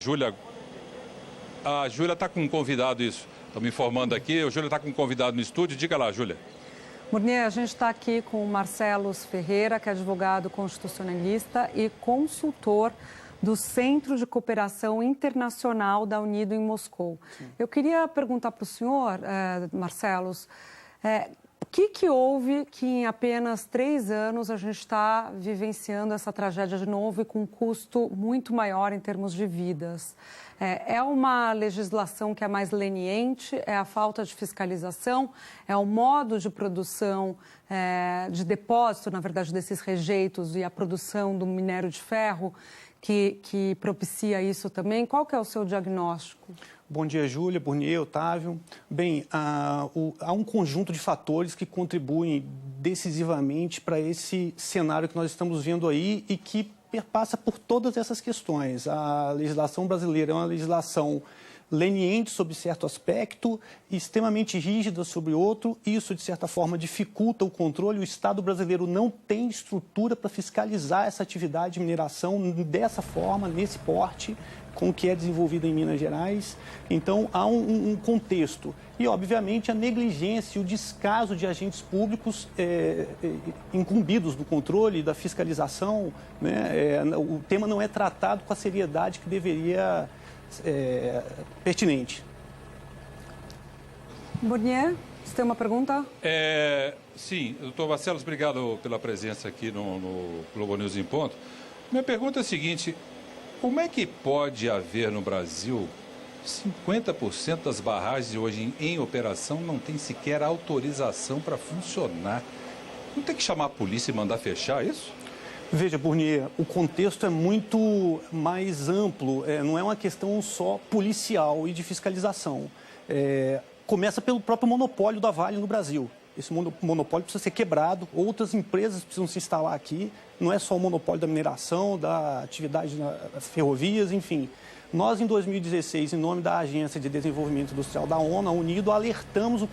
Júlia, a Júlia está com um convidado, isso. Estão me informando aqui. A Júlia está com um convidado no estúdio. Diga lá, Júlia. Burnier, a gente está aqui com o Marcelo Ferreira, que é advogado constitucionalista e consultor do Centro de Cooperação Internacional da Unido em Moscou. Sim. Eu queria perguntar para o senhor, Marcelo, o que houve que em apenas 3 anos a gente está vivenciando essa tragédia de novo e com um custo muito maior em termos de vidas? É uma legislação que é mais leniente? É a falta de fiscalização? É o modo de produção, de depósito, na verdade, desses rejeitos e a produção do minério de ferro que propicia isso também? Qual que é o seu diagnóstico? Bom dia, Júlia, Burnier, Otávio. Bem, há um conjunto de fatores que contribuem decisivamente para esse cenário que nós estamos vendo aí e que perpassa por todas essas questões. A legislação brasileira é uma legislação leniente sobre certo aspecto e extremamente rígida sobre outro. Isso, de certa forma, dificulta o controle. O Estado brasileiro não tem estrutura para fiscalizar essa atividade de mineração dessa forma, nesse porte, com o que é desenvolvido em Minas Gerais. Então, há um contexto. E, obviamente, a negligência e o descaso de agentes públicos incumbidos do controle, da fiscalização, né? O tema não é tratado com a seriedade que deveria pertinente. Burnier, você tem uma pergunta? Sim, doutor Marcelo, obrigado pela presença aqui no Globo News em Ponto. Minha pergunta é a seguinte: como é que pode haver no Brasil 50% das barragens hoje em operação não tem sequer autorização para funcionar? Não tem que chamar a polícia e mandar fechar isso? Veja, Burnier, o contexto é muito mais amplo, não é uma questão só policial e de fiscalização. Começa pelo próprio monopólio da Vale no Brasil. Esse monopólio precisa ser quebrado, outras empresas precisam se instalar aqui, não é só o monopólio da mineração, da atividade nas ferrovias, enfim. Nós, em 2016, em nome da Agência de Desenvolvimento Industrial da ONU, a UNIDO, alertamos o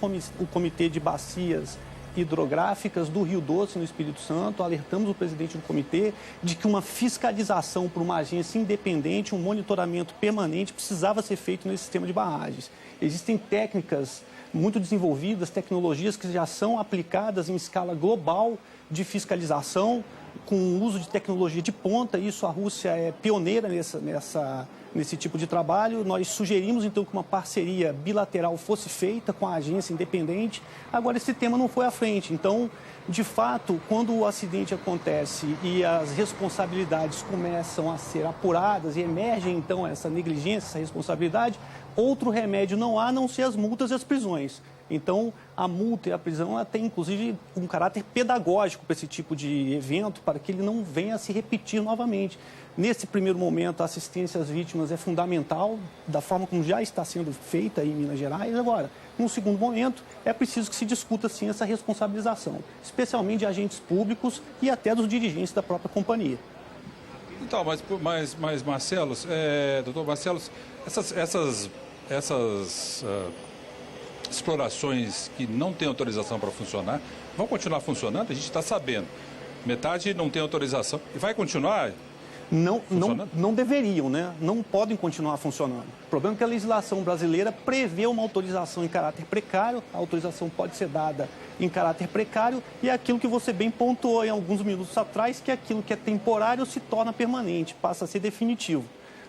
Comitê de Bacias Hidrográficas do Rio Doce, no Espírito Santo, alertamos o presidente do comitê de que uma fiscalização por uma agência independente, um monitoramento permanente precisava ser feito nesse sistema de barragens. Existem técnicas muito desenvolvidas, tecnologias que já são aplicadas em escala global de fiscalização, com o uso de tecnologia de ponta. Isso, a Rússia é pioneira nesse tipo de trabalho. Nós sugerimos, então, que uma parceria bilateral fosse feita com a agência independente. Agora, esse tema não foi à frente. Então, de fato, quando o acidente acontece e as responsabilidades começam a ser apuradas e emerge, então, essa negligência, essa responsabilidade, outro remédio não há, a não ser as multas e as prisões. Então, a multa e a prisão ela tem, inclusive, um caráter pedagógico para esse tipo de evento, para que ele não venha a se repetir novamente. Nesse primeiro momento, a assistência às vítimas é fundamental, da forma como já está sendo feita em Minas Gerais. Agora, num segundo momento, é preciso que se discuta, sim, essa responsabilização, especialmente de agentes públicos e até dos dirigentes da própria companhia. Então, mas Marcelo, doutor Marcelo, essas explorações que não têm autorização para funcionar, vão continuar funcionando? A gente está sabendo. Metade não tem autorização. E vai continuar? Não deveriam, né? Não podem continuar funcionando. O problema é que a legislação brasileira prevê uma autorização em caráter precário. A autorização pode ser dada em caráter precário e é aquilo que você bem pontuou em alguns minutos atrás, que é aquilo que é temporário se torna permanente, passa a ser definitivo.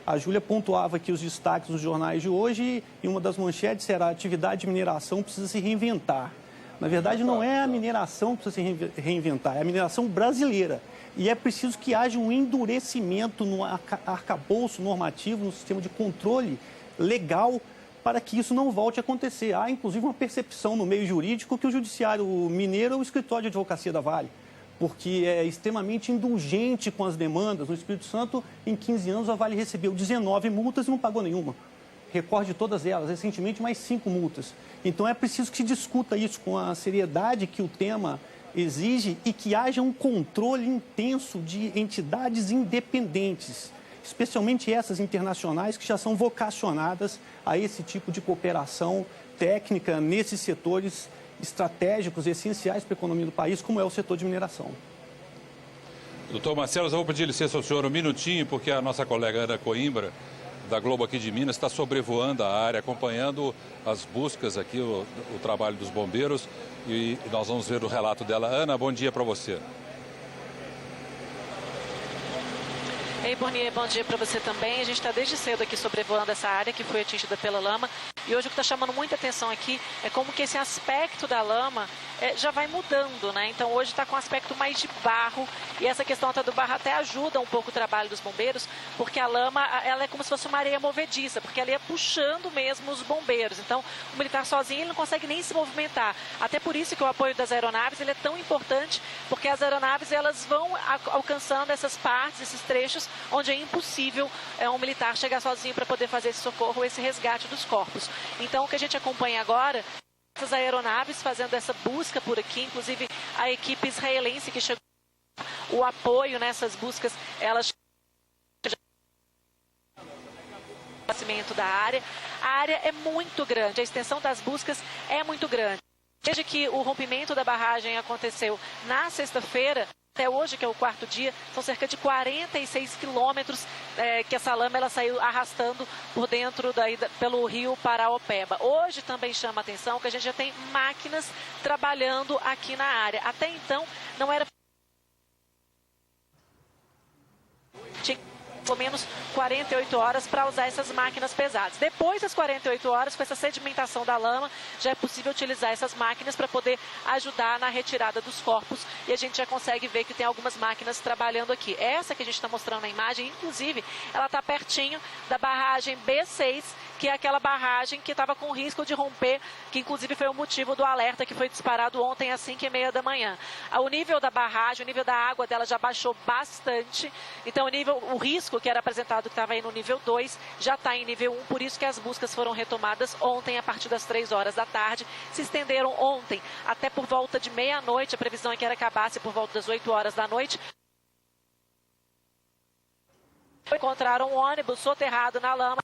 A Júlia pontuava aqui os destaques dos jornais de hoje e uma das manchetes era: a atividade de mineração precisa se reinventar. Na verdade, não é a mineração que precisa se reinventar, é a mineração brasileira. E é preciso que haja um endurecimento no arcabouço normativo, no sistema de controle legal, para que isso não volte a acontecer. Há, inclusive, uma percepção no meio jurídico que o judiciário mineiro é o escritório de advocacia da Vale, porque é extremamente indulgente com as demandas. No Espírito Santo, em 15 anos, a Vale recebeu 19 multas e não pagou nenhuma. Recorde todas elas, recentemente mais 5 multas. Então é preciso que se discuta isso com a seriedade que o tema exige e que haja um controle intenso de entidades independentes, especialmente essas internacionais que já são vocacionadas a esse tipo de cooperação técnica nesses setores estratégicos, essenciais para a economia do país, como é o setor de mineração. Doutor Marcelo, eu vou pedir licença ao senhor um minutinho, porque a nossa colega Ana Coimbra da Globo aqui de Minas está sobrevoando a área, acompanhando as buscas aqui, o trabalho dos bombeiros, e nós vamos ver o relato dela. Ana, bom dia para você. Ei, Bornier, bom dia para você também. A gente está desde cedo aqui sobrevoando essa área que foi atingida pela lama. E hoje o que está chamando muita atenção aqui é como que esse aspecto da lama já vai mudando, né? Então hoje está com um aspecto mais de barro, e essa questão até do barro até ajuda um pouco o trabalho dos bombeiros, porque a lama ela é como se fosse uma areia movediça, porque ela ia puxando mesmo os bombeiros. Então o militar sozinho ele não consegue nem se movimentar. Até por isso que o apoio das aeronaves ele é tão importante, porque as aeronaves elas vão alcançando essas partes, esses trechos onde é impossível um militar chegar sozinho para poder fazer esse socorro, esse resgate dos corpos. Então o que a gente acompanha agora, essas aeronaves fazendo essa busca por aqui, inclusive a equipe israelense que chegou, o apoio nessas buscas, elas da área. A área é muito grande, a extensão das buscas é muito grande. Desde que o rompimento da barragem aconteceu na sexta-feira, até hoje, que é o quarto dia, são cerca de 46 quilômetros que essa lama ela saiu arrastando por dentro pelo rio Paraopeba. Hoje também chama a atenção que a gente já tem máquinas trabalhando aqui na área. Até então, não era... Tinha pelo menos 48 horas para usar essas máquinas pesadas. Depois das 48 horas, com essa sedimentação da lama, já é possível utilizar essas máquinas para poder ajudar na retirada dos corpos, e a gente já consegue ver que tem algumas máquinas trabalhando aqui. Essa que a gente está mostrando na imagem, inclusive, ela está pertinho da barragem B6, que é aquela barragem que estava com risco de romper, que inclusive foi o motivo do alerta que foi disparado ontem às 5h30 da manhã. O nível da barragem, o nível da água dela já baixou bastante, então o risco que era apresentado, que estava aí no nível 2, já está em nível 1, por isso que as buscas foram retomadas ontem a partir das 3 horas da tarde, se estenderam ontem até por volta de meia-noite, a previsão é que era acabasse por volta das 8 horas da noite. Encontraram um ônibus soterrado na lama.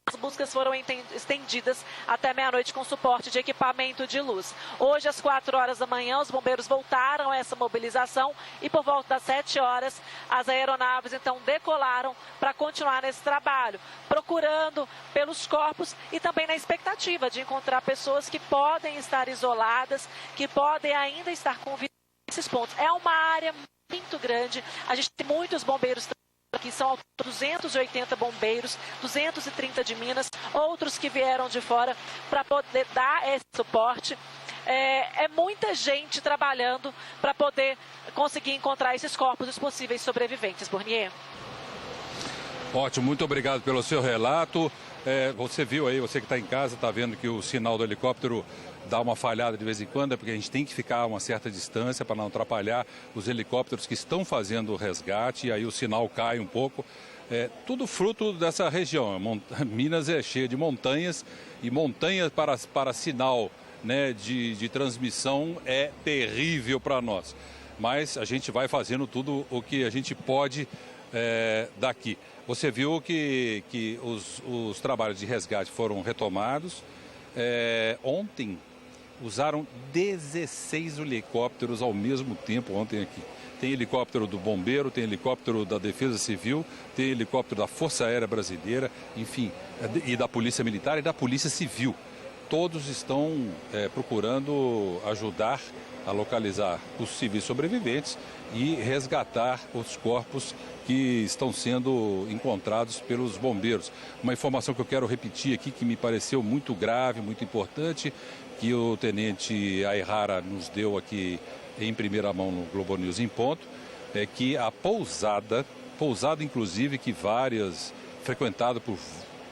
As buscas foram estendidas até meia-noite com suporte de equipamento de luz. Hoje, às 4 horas da manhã, os bombeiros voltaram a essa mobilização e por volta das 7 horas, as aeronaves então decolaram para continuar nesse trabalho, procurando pelos corpos e também na expectativa de encontrar pessoas que podem estar isoladas, que podem ainda estar com vida nesses pontos. É uma área muito grande, a gente tem muitos bombeiros que são 280 bombeiros, 230 de Minas, outros que vieram de fora para poder dar esse suporte. É muita gente trabalhando para poder conseguir encontrar esses corpos dos possíveis sobreviventes. Bornier. Ótimo, muito obrigado pelo seu relato. Você viu aí, você que está em casa, está vendo que o sinal do helicóptero dá uma falhada de vez em quando, é porque a gente tem que ficar a uma certa distância para não atrapalhar os helicópteros que estão fazendo o resgate, e aí o sinal cai um pouco. Tudo fruto dessa região. Minas é cheia de montanhas, e montanhas para sinal, né, de transmissão é terrível para nós. Mas a gente vai fazendo tudo o que a gente pode daqui. Você viu que os trabalhos de resgate foram retomados. Ontem usaram 16 helicópteros ao mesmo tempo ontem aqui. Tem helicóptero do Bombeiro, tem helicóptero da Defesa Civil, tem helicóptero da Força Aérea Brasileira, enfim, e da Polícia Militar e da Polícia Civil. Todos estão procurando ajudar a localizar possíveis sobreviventes e resgatar os corpos que estão sendo encontrados pelos bombeiros. Uma informação que eu quero repetir aqui, que me pareceu muito grave, muito importante, que o tenente Ayrara nos deu aqui em primeira mão no Globo News em Ponto, é que a pousada inclusive que frequentada por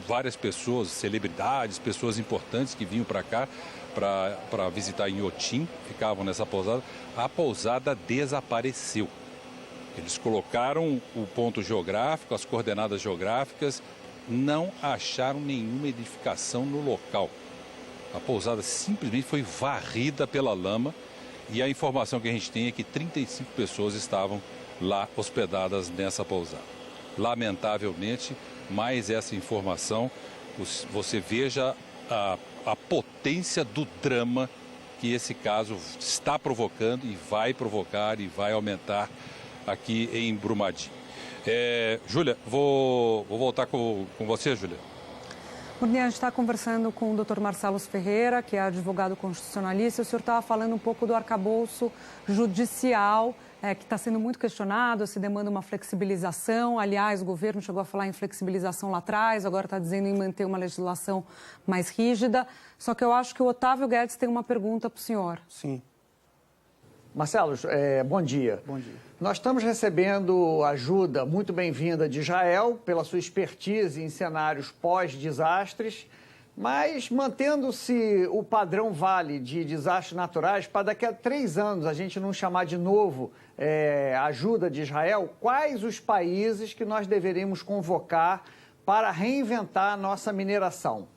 várias pessoas, celebridades, pessoas importantes que vinham para cá para visitar Inhotim, ficavam nessa pousada, a pousada desapareceu. Eles colocaram o ponto geográfico, as coordenadas geográficas, não acharam nenhuma edificação no local. A pousada simplesmente foi varrida pela lama, e a informação que a gente tem é que 35 pessoas estavam lá hospedadas nessa pousada. Lamentavelmente, mais essa informação, você veja a potência do drama que esse caso está provocando e vai provocar e vai aumentar aqui em Brumadinho. Júlia, vou voltar com você, Júlia. Burnier, a gente está conversando com o Dr. Marcelo Ferreira, que é advogado constitucionalista. O senhor estava falando um pouco do arcabouço judicial, que está sendo muito questionado, se demanda uma flexibilização. Aliás, o governo chegou a falar em flexibilização lá atrás, agora está dizendo em manter uma legislação mais rígida. Só que eu acho que o Otávio Guedes tem uma pergunta para o senhor. Sim. Marcelo, bom dia. Bom dia. Nós estamos recebendo ajuda muito bem-vinda de Israel pela sua expertise em cenários pós-desastres, mas mantendo-se o padrão Vale de desastres naturais, para daqui a 3 anos a gente não chamar de novo ajuda de Israel, quais os países que nós deveríamos convocar para reinventar a nossa mineração?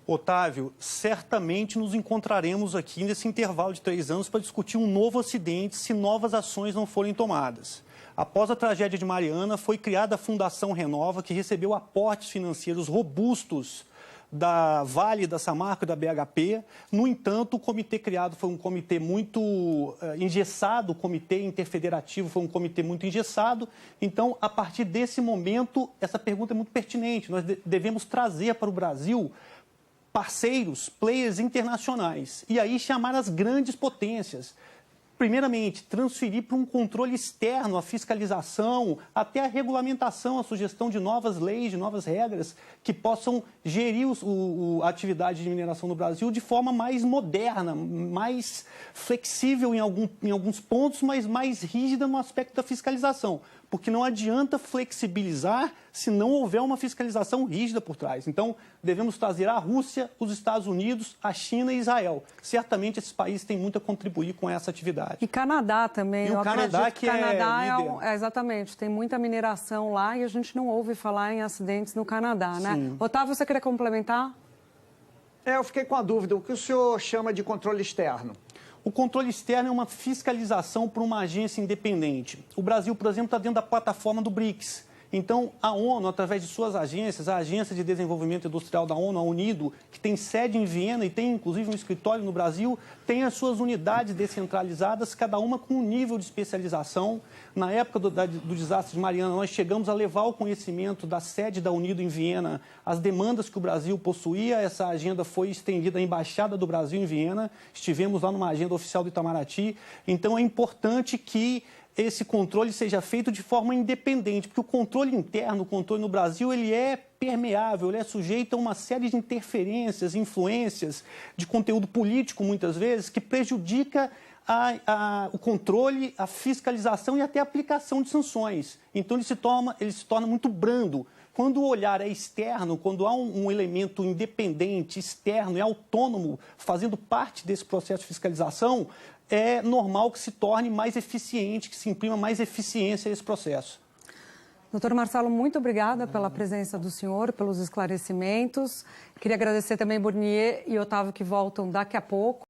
Otávio, certamente nos encontraremos aqui nesse intervalo de 3 anos para discutir um novo acidente se novas ações não forem tomadas. Após a tragédia de Mariana, foi criada a Fundação Renova, que recebeu aportes financeiros robustos da Vale, da Samarco e da BHP. No entanto, o comitê criado foi um comitê muito engessado, o comitê interfederativo foi um comitê muito engessado. Então, a partir desse momento, essa pergunta é muito pertinente. Nós devemos trazer para o Brasil parceiros, players internacionais, e aí chamar as grandes potências. Primeiramente, transferir para um controle externo a fiscalização, até a regulamentação, a sugestão de novas leis, de novas regras que possam gerir a atividade de mineração no Brasil de forma mais moderna, mais flexível em alguns pontos, mas mais rígida no aspecto da fiscalização. Porque não adianta flexibilizar se não houver uma fiscalização rígida por trás. Então, devemos trazer a Rússia, os Estados Unidos, a China e Israel. Certamente, esses países têm muito a contribuir com essa atividade. E Canadá também. E o Canadá, que Canadá é líder. Exatamente, tem muita mineração lá e a gente não ouve falar em acidentes no Canadá, né? Sim. Otávio, você queria complementar? Eu fiquei com a dúvida, o que o senhor chama de controle externo? O controle externo é uma fiscalização por uma agência independente. O Brasil, por exemplo, está dentro da plataforma do BRICS. Então, a ONU, através de suas agências, a Agência de Desenvolvimento Industrial da ONU, a UNIDO, que tem sede em Viena e tem, inclusive, um escritório no Brasil, tem as suas unidades descentralizadas, cada uma com um nível de especialização. Na época do desastre de Mariana, nós chegamos a levar ao conhecimento da sede da UNIDO em Viena as demandas que o Brasil possuía. Essa agenda foi estendida à Embaixada do Brasil em Viena. Estivemos lá numa agenda oficial do Itamaraty. Então, é importante que esse controle seja feito de forma independente, porque o controle interno, o controle no Brasil, ele é permeável, ele é sujeito a uma série de interferências, influências de conteúdo político, muitas vezes, que prejudica o controle, a fiscalização e até a aplicação de sanções. Então, ele se torna muito brando. Quando o olhar é externo, quando há um elemento independente, externo e autônomo, fazendo parte desse processo de fiscalização, é normal que se torne mais eficiente, que se imprima mais eficiência a esse processo. Doutor Marcelo, muito obrigada pela presença do senhor, pelos esclarecimentos. Queria agradecer também Burnier e Otávio, que voltam daqui a pouco.